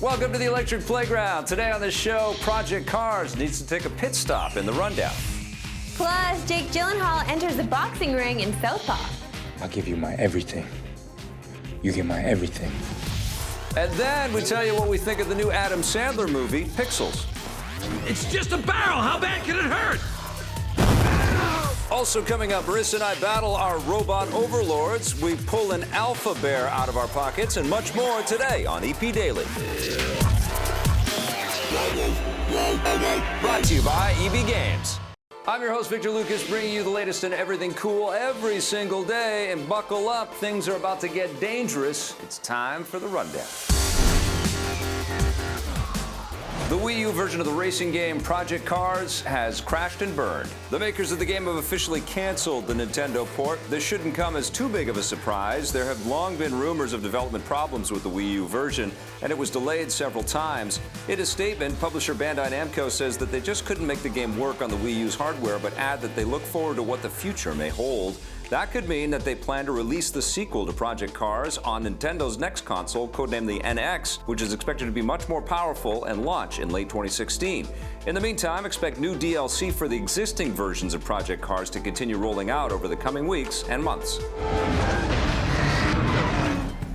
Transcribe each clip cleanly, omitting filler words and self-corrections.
Welcome to the Electric Playground. Today on the show, Project Cars needs to take a pit stop in the rundown. Plus, Jake Gyllenhaal enters the boxing ring in Southpaw. I'll give you my everything. You get my everything. And then we tell you what we think of the new Adam Sandler movie, Pixels. It's just a barrel. How bad can it hurt? Also coming up, Marissa and I battle our robot overlords. We pull an alpha bear out of our pockets and much more today on EP Daily. Brought to you by EB Games. I'm your host, Victor Lucas, bringing you the latest in everything cool every single day. And buckle up, things are about to get dangerous. It's time for the rundown. The Wii U version of the racing game Project Cars has crashed and burned. The makers of the game have officially canceled the Nintendo port. This shouldn't come as too big of a surprise. There have long been rumors of development problems with the Wii U version, and it was delayed several times. In a statement, publisher Bandai Namco says that they just couldn't make the game work on the Wii U's hardware, but add that they look forward to what the future may hold. That could mean that they plan to release the sequel to Project Cars on Nintendo's next console, codenamed the NX, which is expected to be much more powerful and launch in late 2016. In the meantime, expect new DLC for the existing versions of Project Cars to continue rolling out over the coming weeks and months.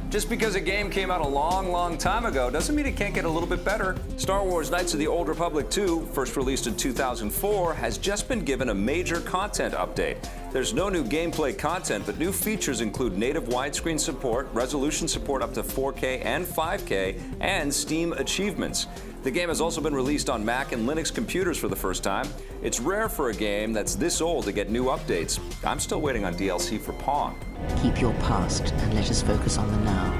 Just because a game came out a long time ago doesn't mean it can't get a little bit better. Star Wars Knights of the Old Republic 2, first released in 2004, has just been given a major content update. There's no new gameplay content, but new features include native widescreen support, resolution support up to 4K and 5K, and Steam achievements. The game has also been released on Mac and Linux computers for the first time. It's rare for a game that's this old to get new updates. I'm still waiting on DLC for Pong. Keep your past and let us focus on the now.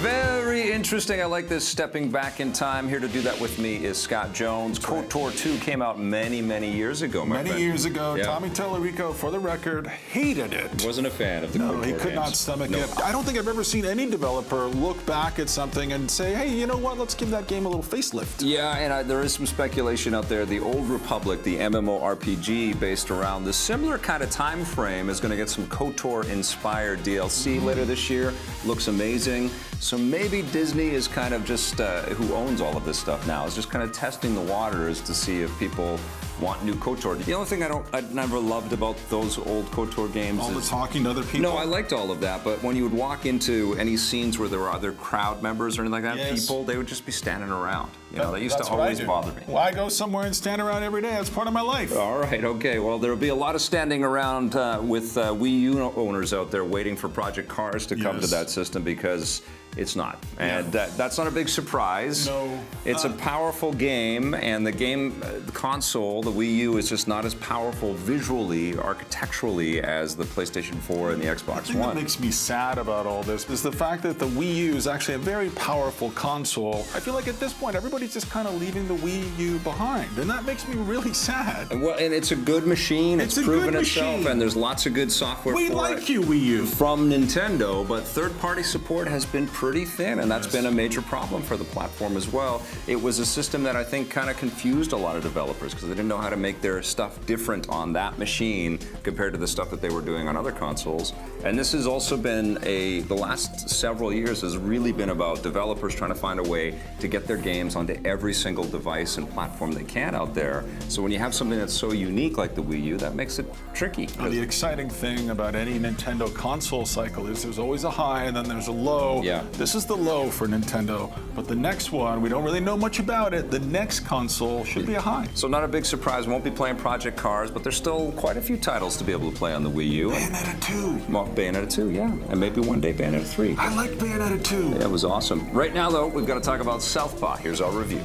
Very interesting. I like this stepping back in time. Here to do that with me is Scott Jones. KOTOR 2 came out many years ago. Many years ago. Yeah. Tommy Tallarico, for the record, hated it. Wasn't a fan of the No, KOTOR he could not games. stomach it. I don't think I've ever seen any developer look back at something and say, hey, you know what, let's give that game a little facelift. Yeah, and there is some speculation out there. The Old Republic, the MMORPG based around this similar kind of time frame, is going to get some KOTOR-inspired DLC later this year. Looks amazing. So maybe Disney is kind of just, who owns all of this stuff now, is just kind of testing the waters to see if people want new KOTOR. The only thing I never loved about those old KOTOR games All the is talking to other people. No, I liked all of that, but when you would walk into any scenes where there were other crowd members or anything like that, Yes. people, they would just be standing around. You know, that used to That's what I always do. bother me. Well, I go somewhere and stand around every day. That's part of my life. All right, okay. Well, there'll be a lot of standing around with Wii U owners out there waiting for Project Cars to come to Yes. that system because it's not. And that's not a big surprise. No. It's a powerful game, and the game, the console, the Wii U, is just not as powerful visually, architecturally as the PlayStation 4 and the Xbox The thing that One. makes me sad about all this is the fact that the Wii U is actually a very powerful console. I feel like at this point, everybody's just kind of leaving the Wii U behind, and that makes me really sad. And well, and it's a good machine. It's a proven good itself, machine. and there's lots of good software We for like it you, Wii U. from Nintendo, but third-party support has been pretty thin, and that's been a major problem for the platform as well. It was a system that I think kind of confused a lot of developers because they didn't know how to make their stuff different on that machine compared to the stuff that they were doing on other consoles. And this has also been the last several years has really been about developers trying to find a way to get their games onto every single device and platform they can out there. So when you have something that's so unique like the Wii U, that makes it tricky. Well, the exciting thing about any Nintendo console cycle is there's always a high and then there's a low. Yeah. This is the low for Nintendo, but the next one, we don't really know much about it. The next console should be a high. So not a big surprise, won't be playing Project Cars, but there's still quite a few titles to be able to play on the Wii U. Bayonetta 2. Well, Bayonetta 2, yeah. And maybe one day Bayonetta 3. I like Bayonetta 2. That was awesome. Right now, though, we've got to talk about Southpaw. Here's our review.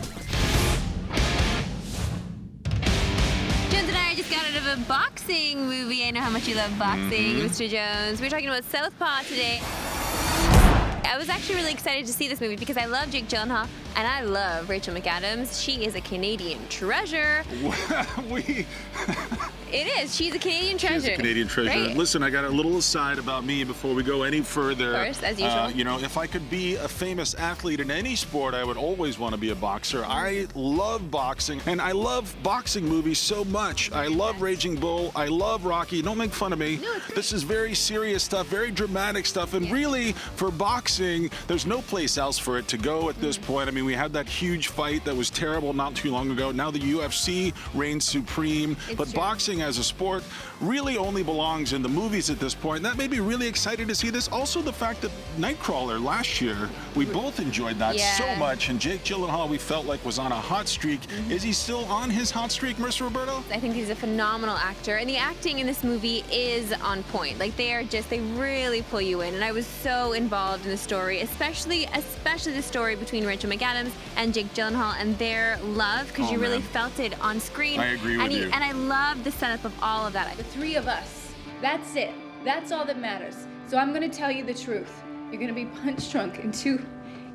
Jones and I just got out of a boxing movie. I know how much you love boxing, Mr. Jones. We're talking about Southpaw today. I was actually really excited to see this movie because I love Jake Gyllenhaal and I love Rachel McAdams. She is a Canadian treasure. It is. She's a Canadian treasure. She's a Canadian treasure. Right. Listen, I got a little aside about me before we go any further. Of course, as usual. You know, if I could be a famous athlete in any sport, I would always want to be a boxer. I love boxing, and I love boxing movies so much. I love Raging Bull. I love Rocky. Don't make fun of me. No, it's great. This is very serious stuff, very dramatic stuff, and really, for boxing, there's no place else for it to go at this point. I mean, we had that huge fight that was terrible not too long ago. Now the UFC reigns supreme, but true. boxing as a sport really only belongs in the movies at this point. That made me really excited to see this. Also, the fact that Nightcrawler last year, we both enjoyed that so much, and Jake Gyllenhaal we felt like was on a hot streak. Is he still on his hot streak, Marissa Roberto? I think he's a phenomenal actor, and the acting in this movie is on point. Like, they really pull you in, and I was so involved in the story, especially the story between Rachel McAdams and Jake Gyllenhaal and their love, because you really felt it on screen. I agree with you. And I love the setup of all of that. The three of us. That's it. That's all that matters. So I'm gonna tell you the truth. You're gonna be punch drunk in 2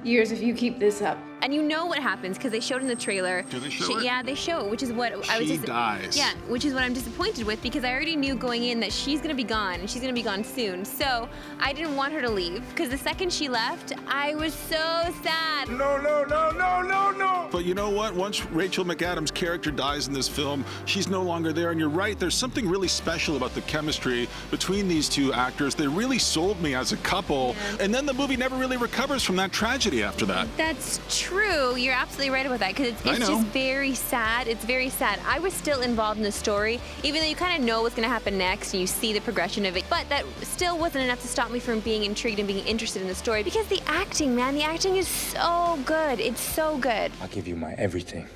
years if you keep this up. And you know what happens because they showed in the trailer. Do they show it? Yeah, they show it, which is what I was She dies. Yeah, which is what I'm disappointed with because I already knew going in that she's gonna be gone and she's gonna be gone soon. So I didn't want her to leave because the second she left, I was so sad. No, no, no, no, no, no. But you know what? Once Rachel McAdams' character dies in this film, she's no longer there. And you're right, there's something really special about the chemistry between these two actors. They really sold me as a couple. Yeah. And then the movie never really recovers from that tragedy after that. That's true. You're absolutely right about that because it's just very sad. It's very sad. I was still involved in the story, even though you kind of know what's going to happen next and you see the progression of it. But that still wasn't enough to stop me from being intrigued and being interested in the story because the acting, man, the acting is so good. It's so good. I'll give you my everything.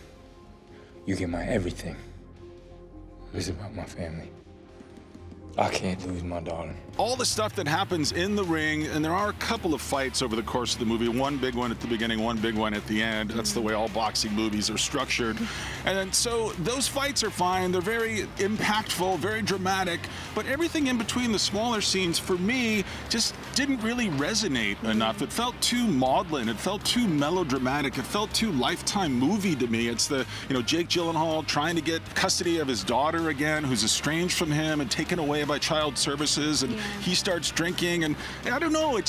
You get my everything. It's about my family. I can't lose my darling. All the stuff that happens in the ring, and there are a couple of fights over the course of the movie. One big one at the beginning, one big one at the end. That's the way all boxing movies are structured. And so those fights are fine. They're very impactful, very dramatic. But everything in between the smaller scenes, for me, just didn't really resonate enough. It felt too maudlin. It felt too melodramatic. It felt too Lifetime movie to me. It's the, Jake Gyllenhaal trying to get custody of his daughter again, who's estranged from him and taken away by child services, and he starts drinking, and I don't know,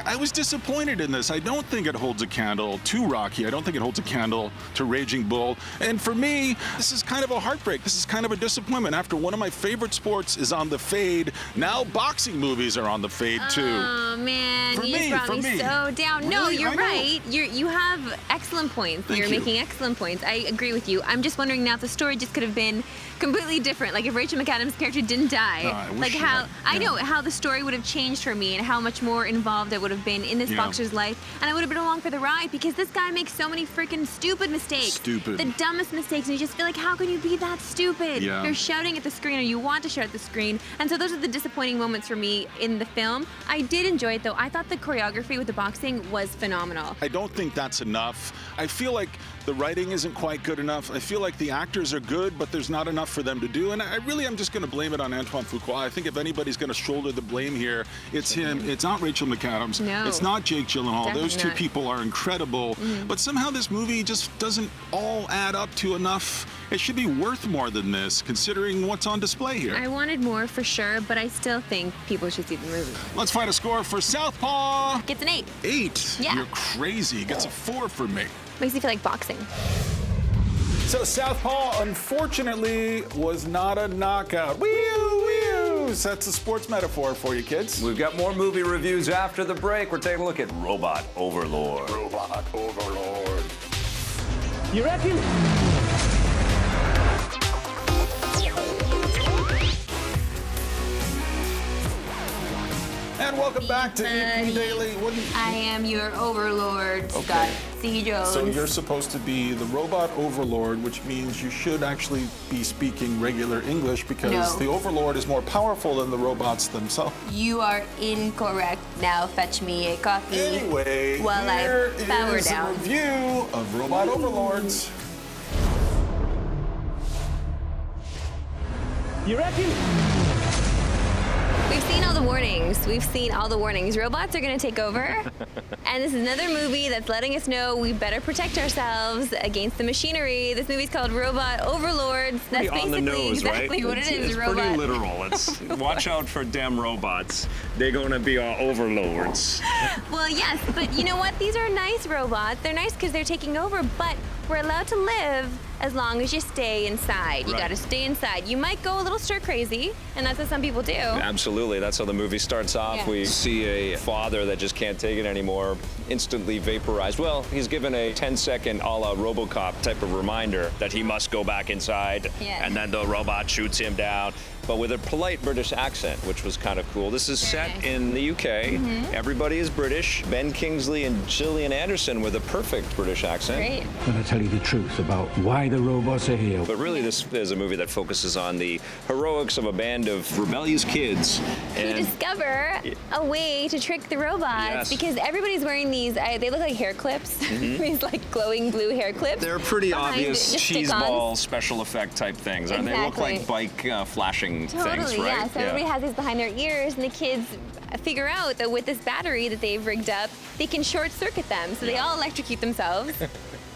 I was disappointed in this. I don't think it holds a candle to Rocky. I don't think it holds a candle to Raging Bull. And for me, this is kind of a heartbreak. This is kind of a disappointment. After one of my favorite sports is on the fade, now boxing movies are on the fade too. Oh man, you just brought me so down. Really? No, you're right. You have excellent points. Thank You're you. making excellent points. I agree with you. I'm just wondering now if the story just could have been completely different. Like if Rachel McAdams' character didn't die. I wish like she how had. I know how the story would have changed for me and how much more involved I would have been in this boxer's life, and I would have been along for the ride because this guy makes so many freaking stupid mistakes. Stupid. The dumbest mistakes, and you just feel like, how can you be that stupid? Yeah. You're shouting at the screen, or you want to shout at the screen, and so those are the disappointing moments for me in the film. I did enjoy it though. I thought the choreography with the boxing was phenomenal. I don't think that's enough. I feel like the writing isn't quite good enough. I feel like the actors are good, but there's not enough for them to do. And I really am just going to blame it on Antoine Fuqua. I think if anybody's going to shoulder the blame here, it's him. It's not Rachel McAdams. No. It's not Jake Gyllenhaal. Definitely Those two not. people are incredible. But somehow this movie just doesn't all add up to enough. It should be worth more than this, considering what's on display here. I wanted more for sure, but I still think people should see the movie. Let's find a score for Southpaw. Gets an 8. 8. Yeah. You're crazy. Gets a 4 for me. Makes me feel like boxing. So Southpaw, unfortunately, was not a knockout. Wee-oo. That's a sports metaphor for you, kids. We've got more movie reviews after the break. We're taking a look at Robot Overlord. Robot Overlord. You reckon? And welcome back to EP Daily. I am your overlord, Scott C. Jones. So you're supposed to be the robot overlord, which means you should actually be speaking regular English because No. the overlord is more powerful than the robots themselves. You are incorrect. Now fetch me a coffee. Anyway, While I here power is down. a review of Robot Overlords. You reckon? We've seen all the warnings. We've seen all the warnings. Robots are going to take over. And this is another movie that's letting us know we better protect ourselves against the machinery. This movie's called Robot Overlords. That's Pretty on the basically nose, exactly right? what it is, It's robot. pretty literal. It's watch out for damn robots. They're gonna be our overlords. Well, yes, but you know what? These are nice robots. They're nice because they're taking over, but we're allowed to live as long as you stay inside. You Right. gotta stay inside. You might go a little stir crazy, and that's what some people do. Absolutely. That's how the movie starts off. Yeah. We see a father that just can't take it anymore, instantly vaporized. Well, he's given a 10-second a la RoboCop type of reminder that he must go back inside, Yeah. and then the robot shoots him down, but with a polite British accent, which was kind of cool. This is set nice. in the UK. Everybody is British. Ben Kingsley and Gillian Anderson with a perfect British accent. Great. I'm gonna tell you the truth about why the robots are here. But really, this is a movie that focuses on the heroics of a band of rebellious kids. You And discover a way to trick the robots Yes. because everybody's wearing these, they look like hair clips, these like glowing blue hair clips. they're pretty behind obvious just stick-ons. cheeseball special effect type things. And they look like bike flashing Totally, things, right? yeah. So everybody has these behind their ears, and the kids figure out that with this battery that they've rigged up, they can short circuit them. So they all electrocute themselves.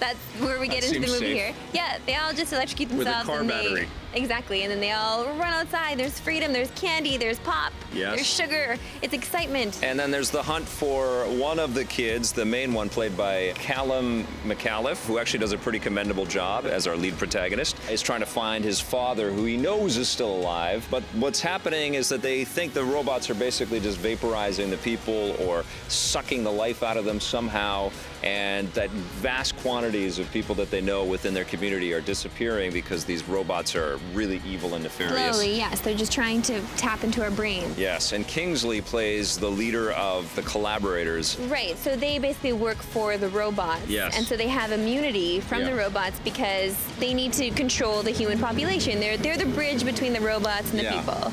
That's where we get That into the seems movie safe. here. Yeah, they all just electrocute With a themselves. car and battery. Exactly, and then they all run outside. There's freedom, there's candy, there's pop, Yes. there's sugar. It's excitement. And then there's the hunt for one of the kids, the main one played by Callum McAuliffe, who actually does a pretty commendable job as our lead protagonist. He's trying to find his father, who he knows is still alive. But what's happening is that they think the robots are basically just vaporizing the people or sucking the life out of them somehow, and that vast quantities of people that they know within their community are disappearing because these robots are really evil and nefarious. Slowly, yes. They're just trying to tap into our brain. Yes, and Kingsley plays the leader of the collaborators. Right, so they basically work for the robots. Yes. And so they have immunity from the robots because they need to control the human population. They're the bridge between the robots and the Yeah. people.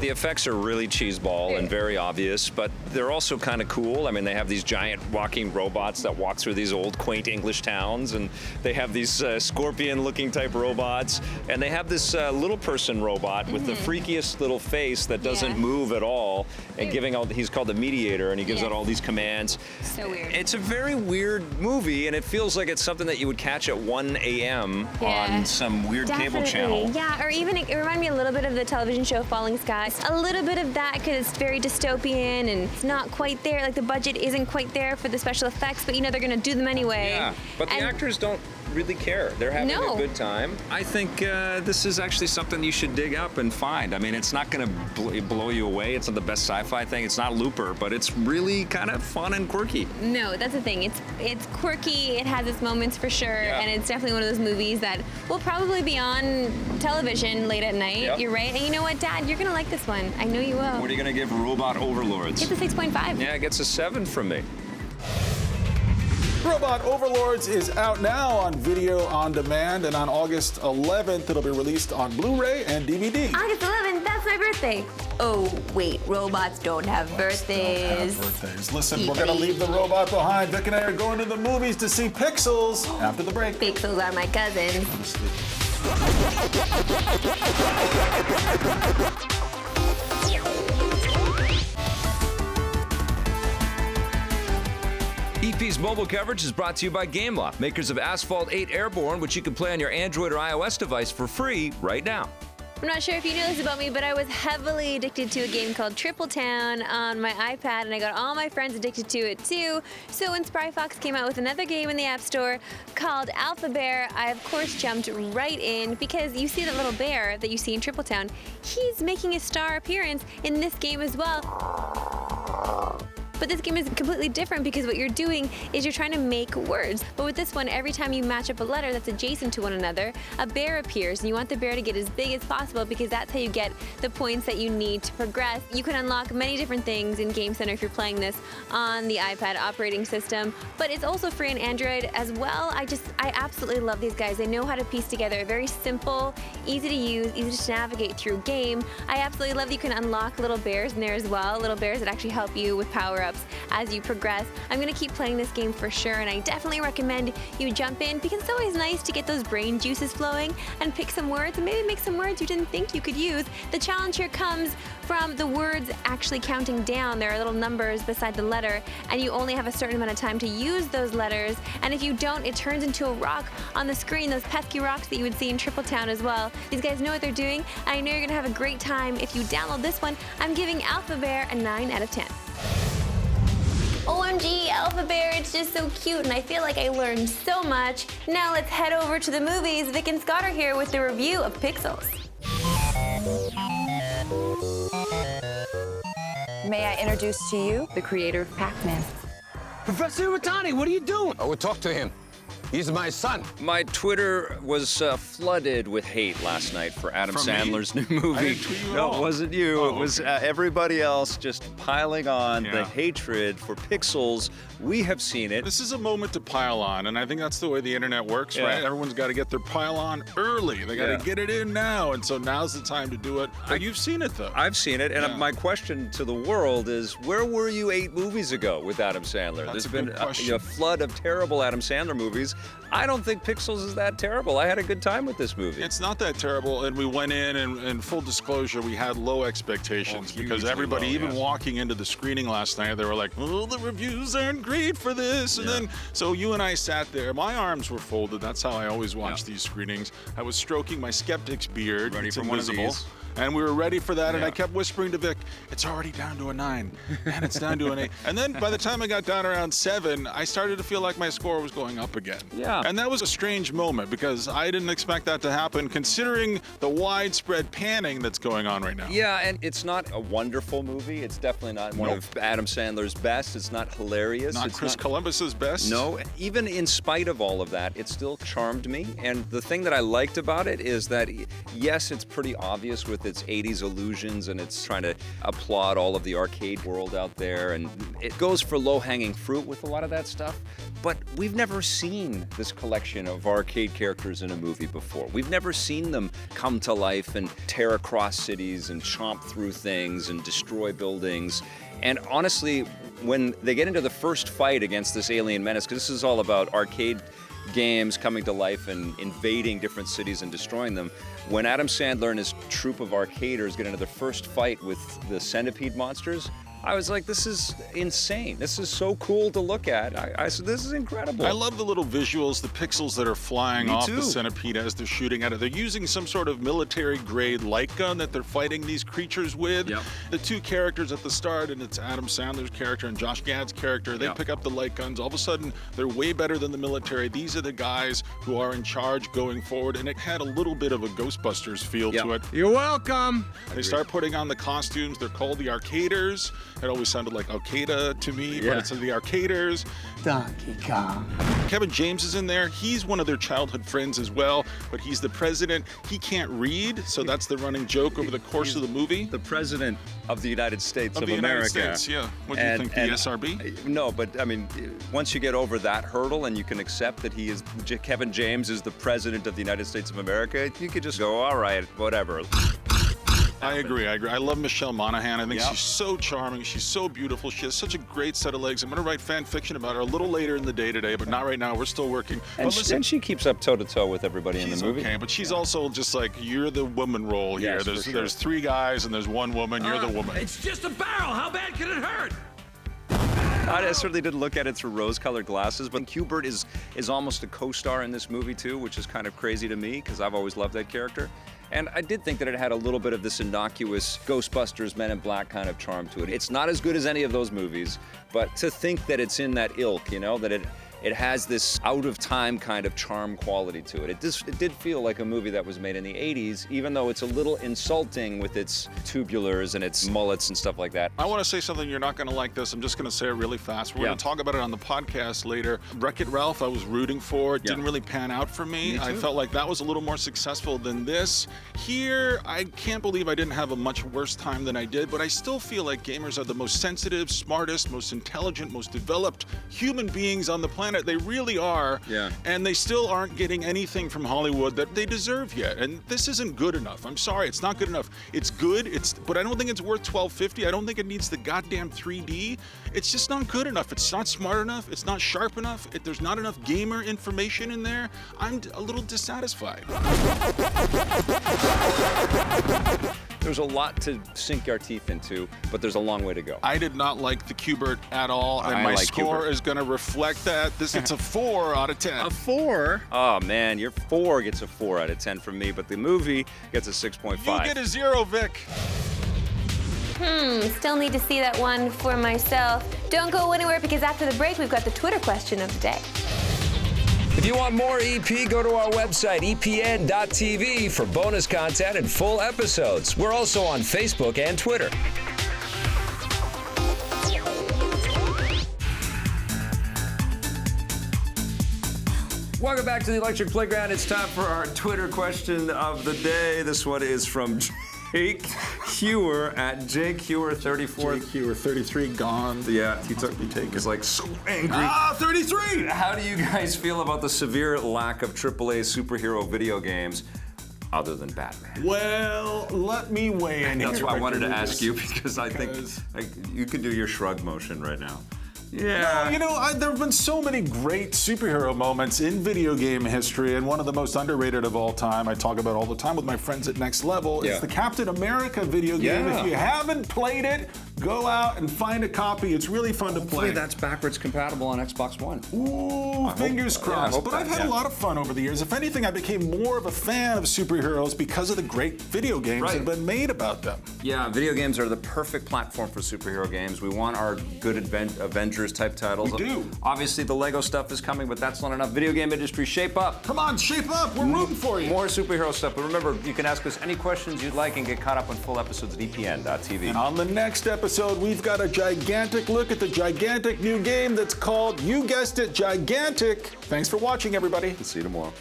The effects are really cheeseball and very obvious, but they're also kind of cool. I mean, they have these giant walking robots that walk through these old, quaint English towns, and they have these scorpion-looking type robots, and they have this little person robot with the freakiest little face that doesn't move at all, and giving out. He's called the Mediator, and he gives out all these commands. So weird. It's a very weird movie, and it feels like it's something that you would catch at 1 a.m. on some weird cable channel. Yeah, or even it reminded me a little bit of the television show Falling Skies. A little bit of that because it's very dystopian and it's not quite there. Like the budget isn't quite there for the special effects, but you know they're going to do them anyway. Yeah, but the And- actors don't really care. They're having No. a good time. I think this is actually something you should dig up and find. I mean, it's not going to blow you away. It's not the best sci-fi thing. It's not Looper, but it's really kind of fun and quirky. No, that's the thing. It's quirky. It has its moments for sure, Yeah. and it's definitely one of those movies that will probably be on television late at night. Yep. You're right. And you know what, Dad? You're gonna like this one. I know you will. What are you going to give Robot Overlords? It's a 6.5. Yeah, it gets a 7 from me. Robot Overlords is out now on video on demand, and on August 11th, it'll be released on Blu-ray and DVD. August 11th. That's my birthday. Oh wait, robots don't have birthdays. Listen, we're gonna leave the robot behind. Vic and I are going to the movies to see Pixels after the break. Pixels are my cousins. EP's mobile coverage is brought to you by Gameloft, makers of Asphalt 8 Airborne, which you can play on your Android or iOS device for free right now. I'm not sure if you know this about me, but I was heavily addicted to a game called Triple Town on my iPad, and I got all my friends addicted to it too. So when Spry Fox came out with another game in the App Store called Alpha Bear, I of course jumped right in because you see that little bear that you see in Triple Town. He's making a star appearance in this game as well. But this game is completely different because what you're doing is you're trying to make words. But with this one, every time you match up a letter that's adjacent to one another, a bear appears, and you want the bear to get as big as possible because that's how you get the points that you need to progress. You can unlock many different things in Game Center if you're playing this on the iPad operating system, but it's also free on Android as well. I absolutely love these guys. They know how to piece together a very simple, easy to use, easy to navigate through game. I absolutely love that you can unlock little bears in there as well, little bears that actually help you with power-ups power-ups as you progress. I'm going to keep playing this game for sure, and I definitely recommend you jump in because it's always nice to get those brain juices flowing and pick some words and maybe make some words you didn't think you could use. The challenge here comes from the words actually counting down. There are little numbers beside the letter, and you only have a certain amount of time to use those letters, and if you don't, it turns into a rock on the screen, those pesky rocks that you would see in Tripletown as well. These guys know what they're doing, and I know you're gonna have a great time if you download this one. I'm giving Alpha Bear a 9 out of 10. OMG, Alpha Bear, it's just so cute, and I feel like I learned so much. Now let's head over to the movies. Vic and Scott are here with the review of Pixels. May I introduce to you the creator of Pac-Man? Professor Iwatani, what are you doing? I will talk to him. He's my son. My Twitter was flooded with hate last night for Adam From me? Sandler's new movie. I didn't tweet you at No, all. it wasn't you. Oh, It was okay. everybody else just piling on Yeah. the hatred for Pixels. We have seen it. This is a moment to pile on, and I think that's the way the internet works, Yeah. right? Everyone's got to get their pile on early. They got to Yeah. get it in now, and so now's the time to do it. But you've seen it, though. I've seen it, and Yeah. my question to the world is, where were you 8 movies ago with Adam Sandler? That's There's a been good question. a flood of terrible Adam Sandler movies. I don't think Pixels is that terrible. I had a good time with this movie. It's not that terrible, and we went in, and in full disclosure, we had low expectations Oh, because hugely everybody, low, even yes. walking into the screening last night, they were like, "Oh, the reviews aren't great for this." And then, so you and I sat there. My arms were folded. That's how I always watch these screenings. I was stroking my skeptic's beard. Ready It's for one of invisible. these. And we were ready for that, and Yeah. I kept whispering to Vic, "It's already down to a 9, and it's down to an 8." And then by the time I got down around 7, I started to feel like my score was going up again. Yeah. And that was a strange moment because I didn't expect that to happen, considering the widespread panning that's going on right now. Yeah, and it's not a wonderful movie. It's definitely not one of Adam Sandler's best. It's not hilarious. Not it's Chris Columbus's best. No, even in spite of all of that, it still charmed me. And the thing that I liked about it is that, yes, it's pretty obvious with its 80s illusions, and it's trying to applaud all of the arcade world out there, and it goes for low-hanging fruit with a lot of that stuff. But we've never seen this collection of arcade characters in a movie before. We've never seen them come to life and tear across cities and chomp through things and destroy buildings. And honestly, when they get into the first fight against this alien menace, because this is all about arcade games coming to life and invading different cities and destroying them. When Adam Sandler and his troupe of arcaders get into their first fight with the centipede monsters, I was like, this is insane. This is so cool to look at. I said, this is incredible. I love the little visuals, the pixels that are flying Me off too. the centipede as they're shooting at it. They're using some sort of military-grade light gun that they're fighting these creatures with. Yep. The two characters at the start, and it's Adam Sandler's character and Josh Gad's character, they Yep. pick up the light guns. All of a sudden, they're way better than the military. These are the guys who are in charge going forward, and it had a little bit of a Ghostbusters feel Yep. to it. You're welcome. They start putting on the costumes. They're called the Arcaders. It always sounded like Al-Qaeda to me, Yeah. but it's the Arcaders. Donkey Kong. Kevin James is in there. He's one of their childhood friends as well, but he's the president. He can't read, so that's the running joke over the course of the movie. The president of the United States of the America. United States, yeah. What do you think, the SRB? No, but I mean, once you get over that hurdle and you can accept that he is, Kevin James is the president of the United States of America, you could just go, all right, whatever. I agree. I love Michelle Monaghan. I think Yep. she's so charming. She's so beautiful. She has such a great set of legs. I'm going to write fan fiction about her a little later in the day today, but not right now. We're still working. And, But listen, she keeps up toe-to-toe with everybody in she's the movie. okay, but she's also just like, you're the woman role here. Yes, for There's sure. there's 3 guys and there's 1 woman. You're the woman. It's just a barrel. How bad can it hurt? I certainly didn't look at it through rose-colored glasses, but Hubert is almost a co-star in this movie too, which is kind of crazy to me because I've always loved that character. And I did think that it had a little bit of this innocuous Ghostbusters, Men in Black kind of charm to it. It's not as good as any of those movies, but to think that it's in that ilk, you know, that it has this out-of-time kind of charm quality to it. It did feel like a movie that was made in the 80s, even though it's a little insulting with its tubulars and its mullets and stuff like that. I want to say something. You're not going to like this. I'm just going to say it really fast. We're going to talk about it on the podcast later. Wreck-It Ralph, I was rooting for. It didn't really pan out for me. I felt like that was a little more successful than this. Here, I can't believe I didn't have a much worse time than I did, but I still feel like gamers are the most sensitive, smartest, most intelligent, most developed human beings on the planet. planet. They really are. Yeah. And they still aren't getting anything from Hollywood that they deserve yet. And this isn't good enough. I'm sorry, it's not good enough. It's good, but I don't think it's worth $12.50. I don't think it needs the goddamn 3D. It's just not good enough. It's not smart enough. It's not sharp enough. There's not enough gamer information in there. I'm a little dissatisfied. There's a lot to sink our teeth into, but there's a long way to go. I did not like the Q*bert at all, and my score is going to reflect that. It's a 4 out of 10. A 4? Oh man, your 4 gets a 4 out of 10 from me, but the movie gets a 6.5. You get a 0, Vic. Still need to see that one for myself. Don't go anywhere because after the break, we've got the Twitter question of the day. If you want more EP, go to our website, epn.tv, for bonus content and full episodes. We're also on Facebook and Twitter. Welcome back to the Electric Playground. It's time for our Twitter question of the day. This one is from Jake Hewer at JakeHewer34. Jake Hewer 33 gone. Yeah, he took me take. Is like so angry. 33! How do you guys feel about the severe lack of AAA superhero video games other than Batman? Well, let me weigh in. That's why I wanted to ask you, because I think you can do your shrug motion right now. Yeah. No, you know, there have been so many great superhero moments in video game history, and one of the most underrated of all time, I talk about all the time with my friends at Next Level, is the Captain America video game. If you haven't played it, go out and find a copy. It's really fun to play. Hopefully that's backwards compatible on Xbox One. Ooh, fingers crossed. But I've had a lot of fun over the years. If anything, I became more of a fan of superheroes because of the great video games that have been made about them. Yeah, video games are the perfect platform for superhero games. We want our good Avengers type titles. We do. Obviously, the Lego stuff is coming, but that's not enough. Video game industry, shape up. Come on, shape up. We're rooting for you. More superhero stuff. But remember, you can ask us any questions you'd like and get caught up on full episodes at epn.tv. And on the next episode, we've got a gigantic look at the gigantic new game that's called, you guessed it, Gigantic. Thanks for watching, everybody. See you tomorrow.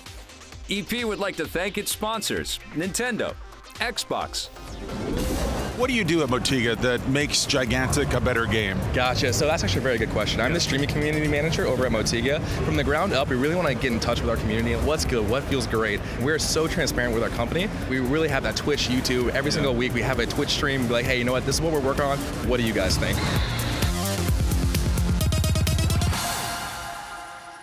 EP would like to thank its sponsors, Nintendo, Xbox. What do you do at Motiga that makes Gigantic a better game? Gotcha. So that's actually a very good question. I'm the streaming community manager over at Motiga. From the ground up, we really want to get in touch with our community. What's good? What feels great? We're so transparent with our company. We really have that Twitch, YouTube. Every single week we have a Twitch stream. Be like, hey, you know what? This is what we're working on. What do you guys think?